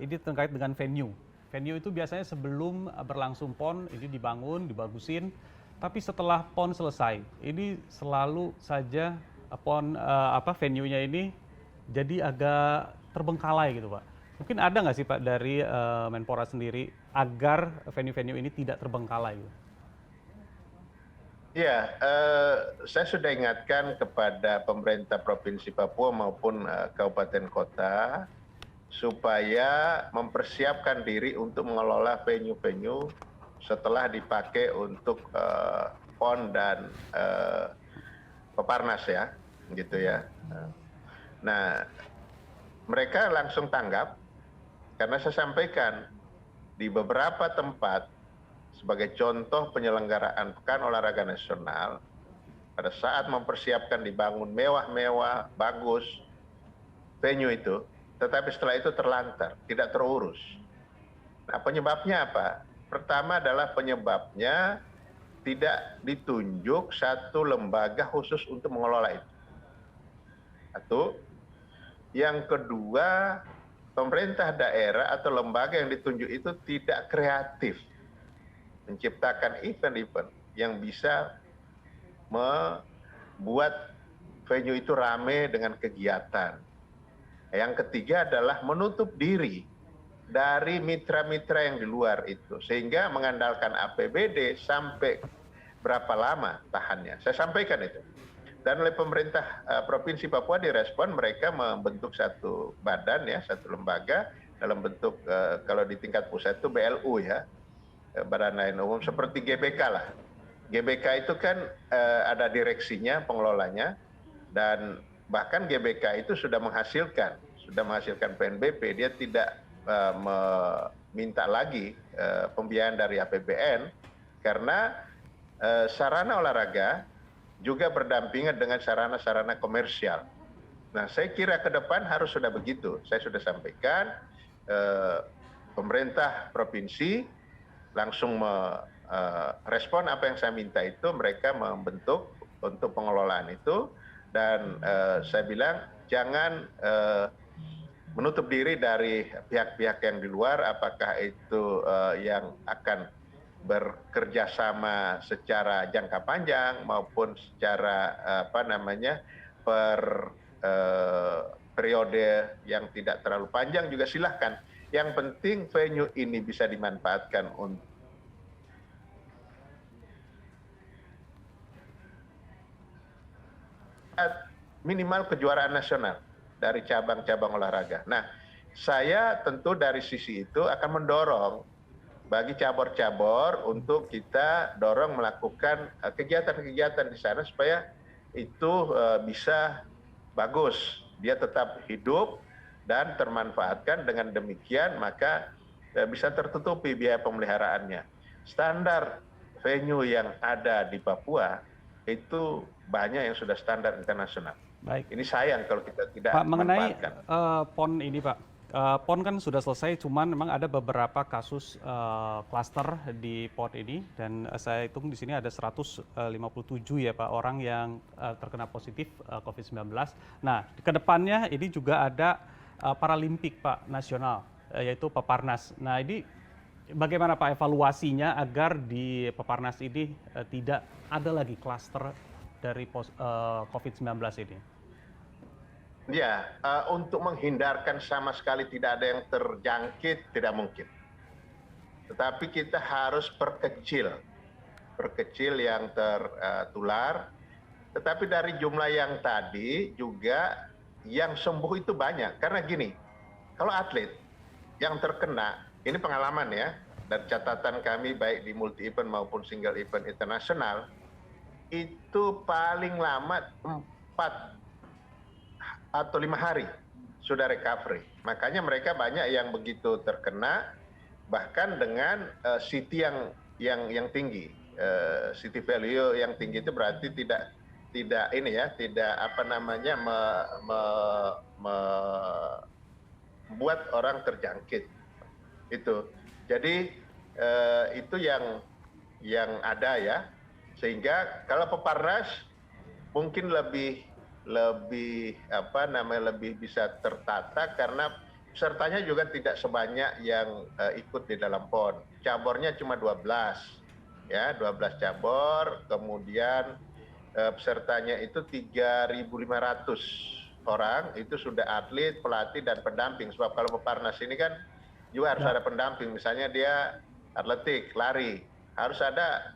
[SPEAKER 1] ini terkait dengan venue. Venue itu biasanya sebelum berlangsung PON ini dibangun, dibagusin, tapi setelah PON selesai, ini selalu saja PON venue-nya ini jadi agak terbengkalai gitu Pak. Mungkin ada nggak sih Pak dari Menpora sendiri agar venue-venue ini tidak terbengkalai? Gitu?
[SPEAKER 2] Ya, saya sudah ingatkan kepada pemerintah Provinsi Papua maupun kabupaten kota supaya mempersiapkan diri untuk mengelola venue-venue setelah dipakai untuk PON dan Peparnas ya, gitu ya. Nah, mereka langsung tanggap karena saya sampaikan di beberapa tempat sebagai contoh penyelenggaraan Pekan Olahraga Nasional, pada saat mempersiapkan dibangun mewah-mewah, bagus venue itu, tetapi setelah itu terlantar, tidak terurus. Nah, penyebabnya apa? Pertama adalah penyebabnya tidak ditunjuk satu lembaga khusus untuk mengelola itu. Satu. Yang kedua, pemerintah daerah atau lembaga yang ditunjuk itu tidak kreatif menciptakan event-event yang bisa membuat venue itu rame dengan kegiatan. Yang ketiga adalah menutup diri dari mitra-mitra yang di luar itu, sehingga mengandalkan APBD sampai berapa lama tahannya. Saya sampaikan itu. Dan oleh pemerintah Provinsi Papua direspon, mereka membentuk satu badan ya, satu lembaga dalam bentuk kalau di tingkat pusat itu BLU ya, Badan Layanan Umum, seperti GBK lah. GBK itu kan ada direksinya, pengelolanya, dan bahkan GBK itu sudah menghasilkan PNBP, dia tidak meminta lagi pembiayaan dari APBN karena sarana olahraga juga berdampingan dengan sarana-sarana komersial. Nah, saya kira ke depan harus sudah begitu. Saya sudah sampaikan, pemerintah provinsi langsung merespon apa yang saya minta itu, mereka membentuk untuk pengelolaan itu, dan saya bilang jangan menutup diri dari pihak-pihak yang di luar, apakah itu yang akan bekerja sama secara jangka panjang maupun secara per periode yang tidak terlalu panjang juga silahkan. Yang penting venue ini bisa dimanfaatkan untuk minimal kejuaraan nasional dari cabang-cabang olahraga. Nah, saya tentu dari sisi itu akan mendorong bagi cabur-cabur untuk kita dorong melakukan kegiatan-kegiatan di sana supaya itu bisa bagus, dia tetap hidup dan termanfaatkan. Dengan demikian maka bisa tertutupi biaya pemeliharaannya. Standar venue yang ada di Papua itu banyak yang sudah standar internasional.
[SPEAKER 1] Baik.
[SPEAKER 2] Ini sayang kalau kita tidak
[SPEAKER 1] Pak, mengenai
[SPEAKER 2] manfaatkan.
[SPEAKER 1] PON ini Pak, PON kan sudah selesai, cuman memang ada beberapa kasus klaster di PON ini, dan saya hitung di sini ada 157 ya Pak orang yang terkena positif COVID-19. Nah, ke depannya ini juga ada Paralimpik Pak nasional, yaitu Peparnas. Nah, ini bagaimana Pak evaluasinya agar di Peparnas ini tidak ada lagi klaster dari COVID-19 ini?
[SPEAKER 2] Ya, untuk menghindarkan sama sekali tidak ada yang terjangkit, tidak mungkin. Tetapi kita harus perkecil yang tertular. Tetapi dari jumlah yang tadi juga yang sembuh itu banyak. Karena gini, kalau atlet yang terkena, ini pengalaman ya, dan catatan kami baik di multi event maupun single event internasional, itu paling lama 4 atau 5 hari sudah recovery. Makanya mereka banyak yang begitu terkena, bahkan dengan CT yang tinggi. CT value yang tinggi itu berarti tidak tidak apa namanya membuat orang terjangkit itu. Jadi itu yang ada ya, sehingga kalau Peparnas mungkin lebih apa namanya lebih bisa tertata karena pesertanya juga tidak sebanyak yang ikut di dalam PON. Cabornya cuma 12 ya, 12 cabor, kemudian pesertanya itu 3.500 orang, itu sudah atlet, pelatih dan pendamping. Sebab kalau Peparnas ini kan juga harus ada pendamping, misalnya dia atletik, lari, harus ada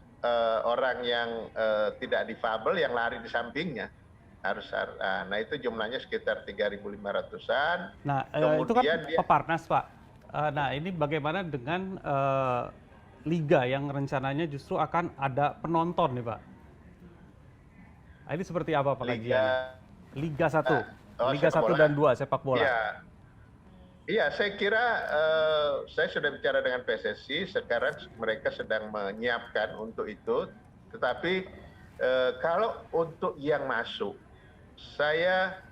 [SPEAKER 2] orang yang tidak difabel yang lari di sampingnya. Nah itu jumlahnya sekitar 3.500-an.
[SPEAKER 1] Nah, itu kan Peparnas, Pak. Nah, ini bagaimana dengan liga yang rencananya justru akan ada penonton nih, Pak? Nah, ini seperti apa pengajiannya? Liga 1, Liga 1 dan 2 sepak bola.
[SPEAKER 2] Iya, saya kira saya sudah bicara dengan PSSI, sekarang mereka sedang menyiapkan untuk itu. Tetapi kalau untuk yang masuk, saya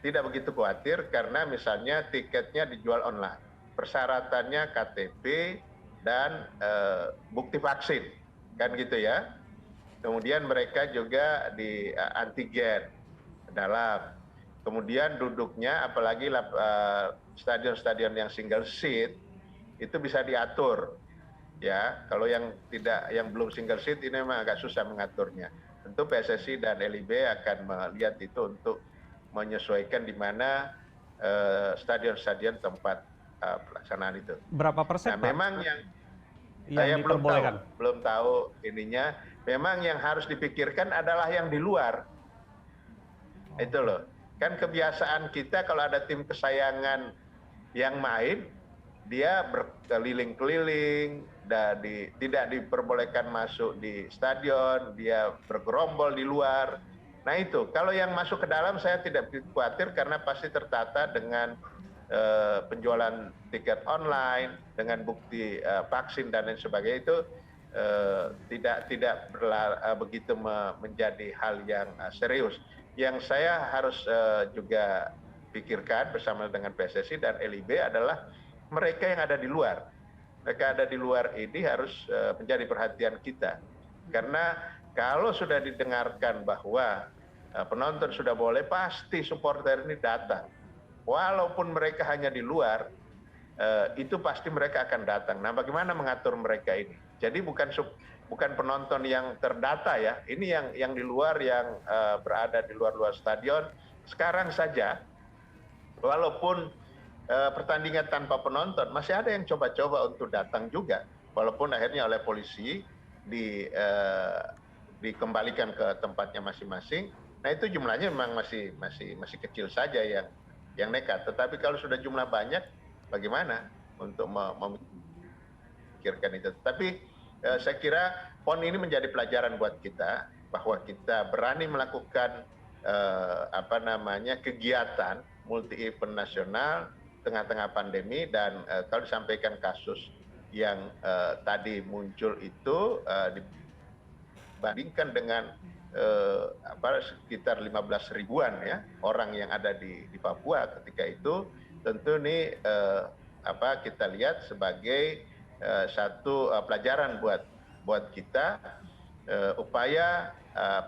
[SPEAKER 2] tidak begitu khawatir karena misalnya tiketnya dijual online. Persyaratannya KTP dan bukti vaksin, kan gitu ya. Kemudian mereka juga di antigen dalam. Kemudian duduknya, apalagi stadion-stadion yang single seat itu bisa diatur, ya. Kalau yang belum single seat ini memang agak susah mengaturnya. Tentu PSSI dan LIB akan melihat itu untuk menyesuaikan di mana stadion-stadion tempat pelaksanaan itu.
[SPEAKER 1] Berapa persen,
[SPEAKER 2] Nah,
[SPEAKER 1] Pak?
[SPEAKER 2] memang yang
[SPEAKER 1] saya
[SPEAKER 2] belum tahu ininya. Memang yang harus dipikirkan adalah yang di luar. Itu loh. Kan kebiasaan kita kalau ada tim kesayangan yang main, dia berkeliling-keliling, tidak diperbolehkan masuk di stadion, dia bergerombol di luar. Nah itu, kalau yang masuk ke dalam saya tidak khawatir karena pasti tertata dengan penjualan tiket online, dengan bukti vaksin dan lain sebagainya, itu tidak begitu menjadi hal yang serius. Yang saya harus juga pikirkan bersama dengan PSSI dan LIB adalah mereka yang ada di luar. Mereka ada di luar ini harus menjadi perhatian kita. Karena kalau sudah didengarkan bahwa penonton sudah boleh, pasti supporter ini datang. Walaupun mereka hanya di luar, itu pasti mereka akan datang. Nah, bagaimana mengatur mereka ini? Jadi bukan penonton yang terdata ya. Ini yang di luar, yang berada di luar stadion. Sekarang saja, walaupun pertandingan tanpa penonton, masih ada yang coba-coba untuk datang juga. Walaupun akhirnya oleh polisi dikembalikan ke tempatnya masing-masing. Nah itu jumlahnya memang masih kecil saja yang nekat. Tetapi kalau sudah jumlah banyak, bagaimana untuk memikirkan itu? Tapi saya kira PON ini menjadi pelajaran buat kita bahwa kita berani melakukan kegiatan multi event nasional tengah-tengah pandemi. Dan kalau disampaikan kasus yang tadi muncul itu dibandingkan dengan sekitar 15 ribuan ya orang yang ada di Papua ketika itu, tentu ini kita lihat sebagai satu pelajaran buat kita, upaya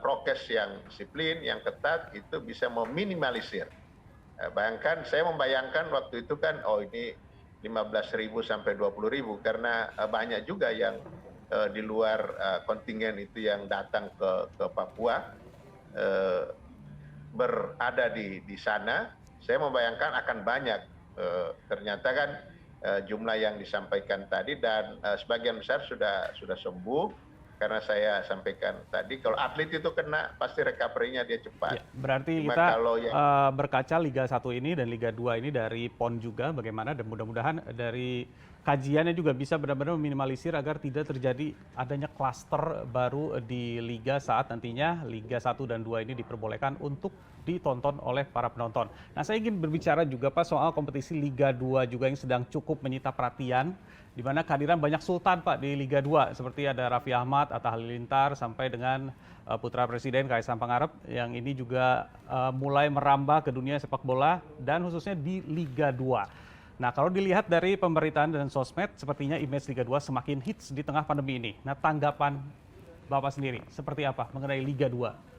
[SPEAKER 2] prokes yang disiplin, yang ketat itu bisa meminimalisir. Bayangkan, saya membayangkan waktu itu kan, ini 15.000 sampai 20.000 karena banyak juga yang di luar kontingen itu yang datang ke Papua, berada di sana. Saya membayangkan akan banyak. Ternyata kan jumlah yang disampaikan tadi, dan sebagian besar sudah sembuh. Karena saya sampaikan tadi, kalau atlet itu kena, pasti recovery-nya dia cepat.
[SPEAKER 1] Ya, berarti kita berkaca Liga 1 ini dan Liga 2 ini dari PON juga bagaimana, dan mudah-mudahan dari kajiannya juga bisa benar-benar meminimalisir agar tidak terjadi adanya klaster baru di liga saat nantinya Liga 1 dan 2 ini diperbolehkan untuk ditonton oleh para penonton. Nah, saya ingin berbicara juga Pak soal kompetisi Liga 2 juga yang sedang cukup menyita perhatian, di mana kehadiran banyak sultan Pak di Liga 2 seperti ada Raffi Ahmad, Atta Halilintar sampai dengan putra presiden Kaisang Pangarep yang ini juga mulai merambah ke dunia sepak bola dan khususnya di Liga 2. Nah, kalau dilihat dari pemberitaan dan sosmed, sepertinya image Liga 2 semakin hits di tengah pandemi ini. Nah, tanggapan Bapak sendiri seperti apa mengenai Liga 2?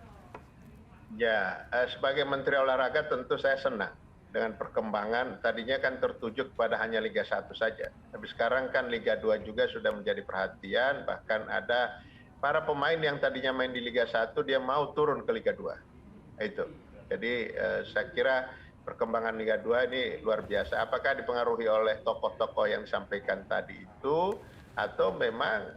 [SPEAKER 2] Ya, sebagai Menteri Olahraga tentu saya senang dengan perkembangan. Tadinya kan tertuju kepada hanya Liga 1 saja. Tapi sekarang kan Liga 2 juga sudah menjadi perhatian. Bahkan ada para pemain yang tadinya main di Liga 1, dia mau turun ke Liga 2. Itu. Jadi saya kira perkembangan Liga 2 ini luar biasa. Apakah dipengaruhi oleh tokoh-tokoh yang disampaikan tadi itu, atau memang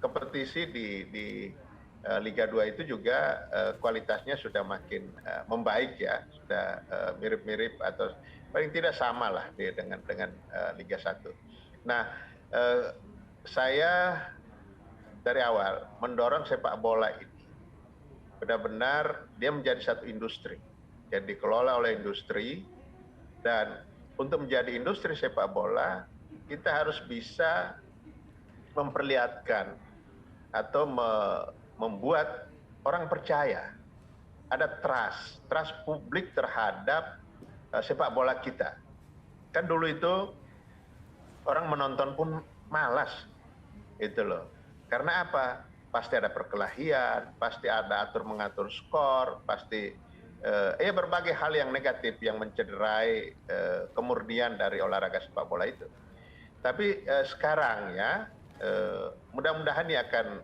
[SPEAKER 2] kompetisi di Liga 2 itu juga kualitasnya sudah makin membaik ya, sudah mirip-mirip atau paling tidak sama lah dengan Liga 1. Nah, saya dari awal mendorong sepak bola ini benar-benar dia menjadi satu industri, yang dikelola oleh industri. Dan untuk menjadi industri sepak bola, kita harus bisa memperlihatkan atau membuat orang percaya, ada trust publik terhadap sepak bola kita. Kan dulu itu orang menonton pun malas, itu loh. Karena apa? Pasti ada perkelahian, pasti ada atur-mengatur skor, pasti berbagai hal yang negatif yang mencederai kemurnian dari olahraga sepak bola itu. Tapi sekarang ya, mudah-mudahan ini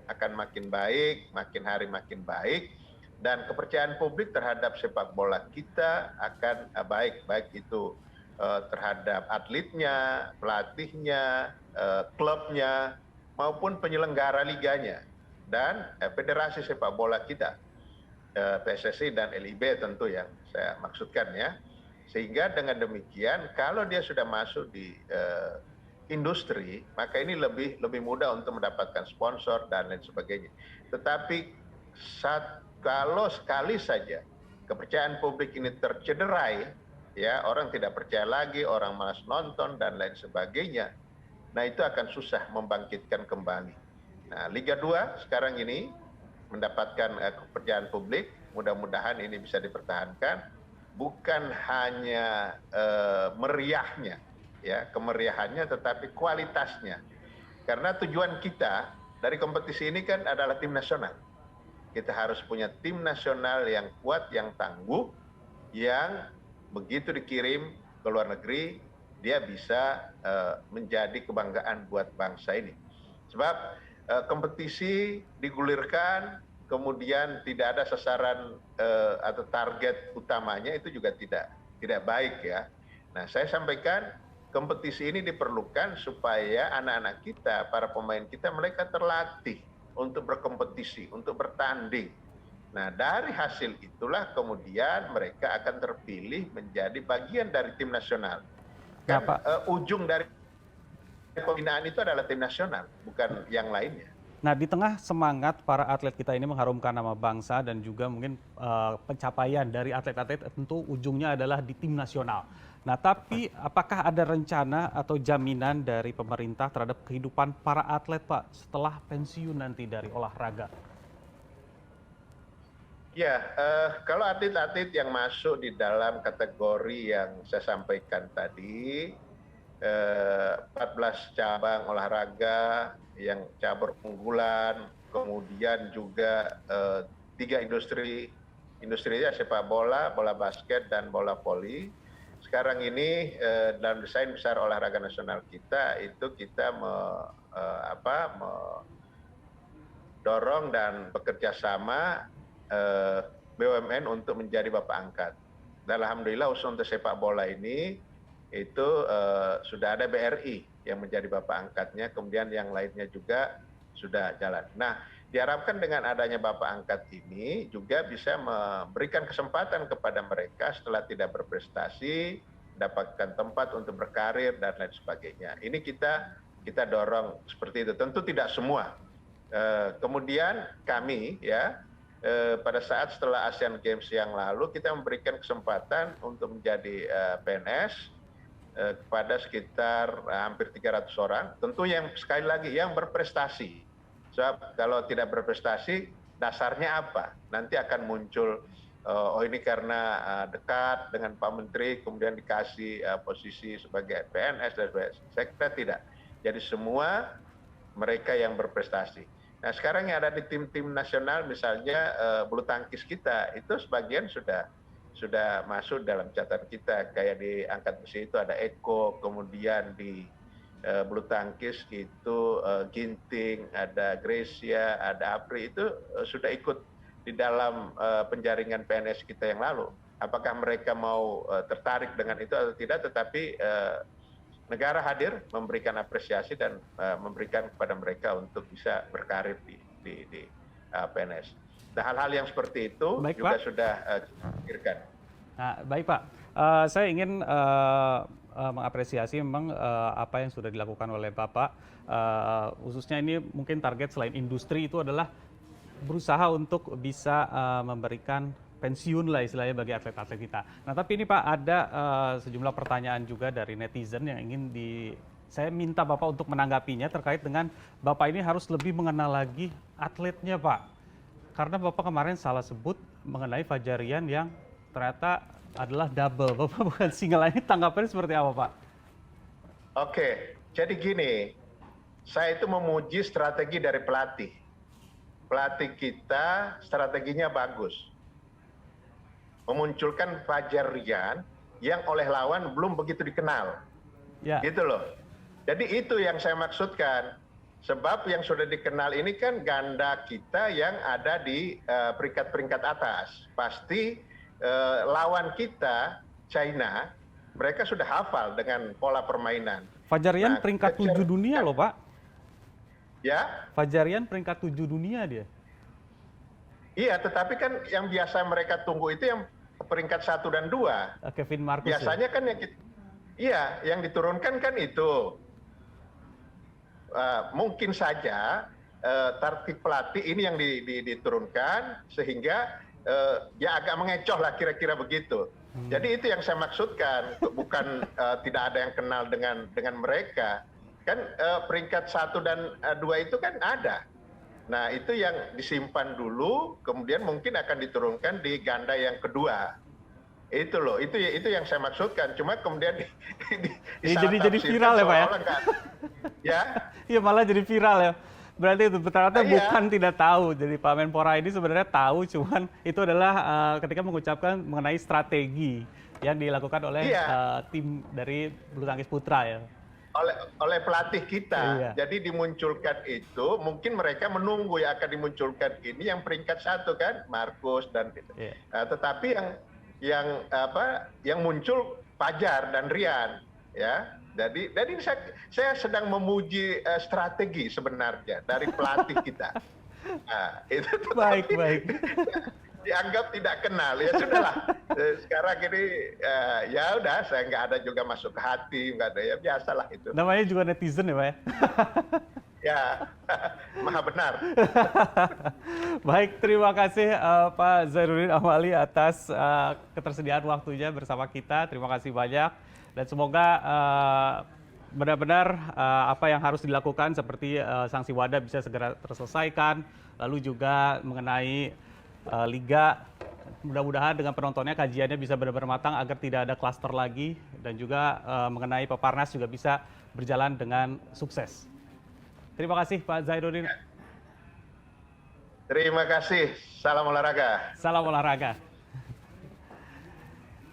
[SPEAKER 2] akan makin baik, makin hari makin baik, dan kepercayaan publik terhadap sepak bola kita akan baik itu terhadap atletnya, pelatihnya, klubnya, maupun penyelenggara liganya, dan federasi sepak bola kita, PSSI dan LIB tentu yang saya maksudkan ya. Sehingga dengan demikian kalau dia sudah masuk di industri, maka ini lebih mudah untuk mendapatkan sponsor dan lain sebagainya. Tetapi kalau sekali saja kepercayaan publik ini tercederai, ya orang tidak percaya lagi, orang malas nonton dan lain sebagainya, nah itu akan susah membangkitkan kembali. Nah, Liga 2 sekarang ini mendapatkan kepercayaan publik, mudah-mudahan ini bisa dipertahankan, bukan hanya meriahnya, ya kemeriahannya, tetapi kualitasnya. Karena tujuan kita dari kompetisi ini kan adalah tim nasional. Kita harus punya tim nasional yang kuat, yang tangguh, yang begitu dikirim ke luar negeri, dia bisa menjadi kebanggaan buat bangsa ini. Sebab kompetisi digulirkan, kemudian tidak ada sasaran atau target utamanya, itu juga tidak baik ya. Nah, saya sampaikan kompetisi ini diperlukan supaya anak-anak kita, para pemain kita, mereka terlatih untuk berkompetisi, untuk bertanding. Nah, dari hasil itulah kemudian mereka akan terpilih menjadi bagian dari tim nasional. Kan ujung dari pembinaan itu adalah tim nasional, bukan yang lainnya.
[SPEAKER 1] Nah, di tengah semangat para atlet kita ini mengharumkan nama bangsa dan juga mungkin pencapaian dari atlet-atlet, tentu ujungnya adalah di tim nasional. Nah, tapi apakah ada rencana atau jaminan dari pemerintah terhadap kehidupan para atlet, Pak, setelah pensiun nanti dari olahraga?
[SPEAKER 2] Ya, kalau atlet-atlet yang masuk di dalam kategori yang saya sampaikan tadi, 14 cabang olahraga yang cabur unggulan, kemudian juga 3 industrinya sepak bola, bola basket, dan bola voli. Sekarang ini dalam desain besar olahraga nasional kita itu kita mendorong dan bekerja sama BUMN untuk menjadi bapak angkat. Dan alhamdulillah khusus untuk sepak bola ini itu sudah ada BRI yang menjadi bapak angkatnya, kemudian yang lainnya juga sudah jalan. Nah, diharapkan dengan adanya bapak angkat ini juga bisa memberikan kesempatan kepada mereka setelah tidak berprestasi, dapatkan tempat untuk berkarir dan lain sebagainya. Ini kita dorong seperti itu. Tentu tidak semua. Kemudian kami ya pada saat setelah Asian Games yang lalu kita memberikan kesempatan untuk menjadi PNS kepada sekitar hampir 300 orang. Tentu yang sekali lagi yang berprestasi. Sebab kalau tidak berprestasi dasarnya apa? Nanti akan muncul oh ini karena dekat dengan Pak Menteri kemudian dikasih posisi sebagai PNS dan sebagainya. Saya kira tidak. Jadi semua mereka yang berprestasi. Nah sekarang yang ada di tim-tim nasional misalnya bulu tangkis kita itu sebagian sudah masuk dalam catatan kita, kayak di angkat besi itu ada Eko, kemudian di bulu tangkis itu Ginting, ada Gracia, ada Apri, itu sudah ikut di dalam penjaringan PNS kita yang lalu. Apakah mereka mau tertarik dengan itu atau tidak, tetapi negara hadir memberikan apresiasi dan memberikan kepada mereka untuk bisa berkarir di PNS. Nah, hal-hal yang seperti itu baik, juga Pak. Sudah kita pikirkan.
[SPEAKER 1] Nah, baik Pak, saya ingin mengapresiasi memang apa yang sudah dilakukan oleh Bapak, khususnya ini mungkin target selain industri itu adalah berusaha untuk bisa memberikan pensiun lah istilahnya bagi atlet-atlet kita. Nah tapi ini Pak ada sejumlah pertanyaan juga dari netizen yang ingin saya minta Bapak untuk menanggapinya terkait dengan Bapak ini harus lebih mengenal lagi atletnya Pak. Karena Bapak kemarin salah sebut mengenai Fajarian yang ternyata adalah double, Bapak bukan single. Ini tanggapannya seperti apa Pak?
[SPEAKER 2] Oke, jadi gini, saya itu memuji strategi dari pelatih. Pelatih kita strateginya bagus. Memunculkan Fajarian yang oleh lawan belum begitu dikenal. Ya. Gitu loh. Jadi itu yang saya maksudkan. Sebab yang sudah dikenal ini kan ganda kita yang ada di peringkat-peringkat atas. Pasti lawan kita, China, mereka sudah hafal dengan pola permainan.
[SPEAKER 1] Fajarian peringkat 7 dunia loh Pak.
[SPEAKER 2] Ya?
[SPEAKER 1] Fajarian peringkat 7 dunia dia.
[SPEAKER 2] Iya, tetapi kan yang biasa mereka tunggu itu yang peringkat 1 dan 2.
[SPEAKER 1] Kevin Marcus.
[SPEAKER 2] Biasanya ya? Kan yang diturunkan kan itu. Mungkin saja target pelatih ini yang diturunkan sehingga ya agak mengecoh lah kira-kira begitu. Jadi itu yang saya maksudkan, bukan tidak ada yang kenal dengan mereka. Kan peringkat 1 dan 2 itu kan ada. Nah itu yang disimpan dulu, kemudian mungkin akan diturunkan di ganda yang kedua. Itu loh, itu yang saya maksudkan. Cuma kemudian
[SPEAKER 1] jadi viral ya Pak ya?
[SPEAKER 2] Ya?
[SPEAKER 1] Iya malah jadi viral ya. Berarti itu ternyata bukan tidak tahu. Jadi Pak Menpora ini sebenarnya tahu, cuman itu adalah ketika mengucapkan mengenai strategi yang dilakukan oleh tim dari bulu tangkis putra ya.
[SPEAKER 2] Oleh pelatih kita. Iya. Jadi dimunculkan itu, mungkin mereka menunggu ya akan dimunculkan ini yang peringkat 1 kan, Marcus dan iya. Tetapi yang muncul Fajar dan Rian ya. Jadi saya sedang memuji strategi sebenarnya dari pelatih kita. Nah, itu baik. Dianggap tidak kenal, ya sudahlah. Sekarang ini ya udah, saya nggak ada juga masuk ke hati, nggak ada, ya biasalah itu.
[SPEAKER 1] Namanya juga netizen ya Pak ya?
[SPEAKER 2] Ya, maha benar.
[SPEAKER 1] Baik, terima kasih Pak Zainuddin Amali atas ketersediaan waktunya bersama kita. Terima kasih banyak. Dan semoga benar-benar apa yang harus dilakukan seperti sanksi wadah bisa segera terselesaikan. Lalu juga mengenai Liga, mudah-mudahan dengan penontonnya kajiannya bisa benar-benar matang agar tidak ada klaster lagi. Dan juga mengenai Peparnas juga bisa berjalan dengan sukses. Terima kasih Pak Zainuddin.
[SPEAKER 2] Terima kasih. Salam olahraga.
[SPEAKER 1] Salam olahraga.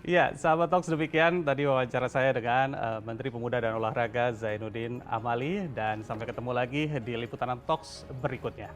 [SPEAKER 1] Iya, sahabat Talks, demikian tadi wawancara saya dengan Menteri Pemuda dan Olahraga Zainuddin Amali, dan sampai ketemu lagi di Liputan Talks berikutnya.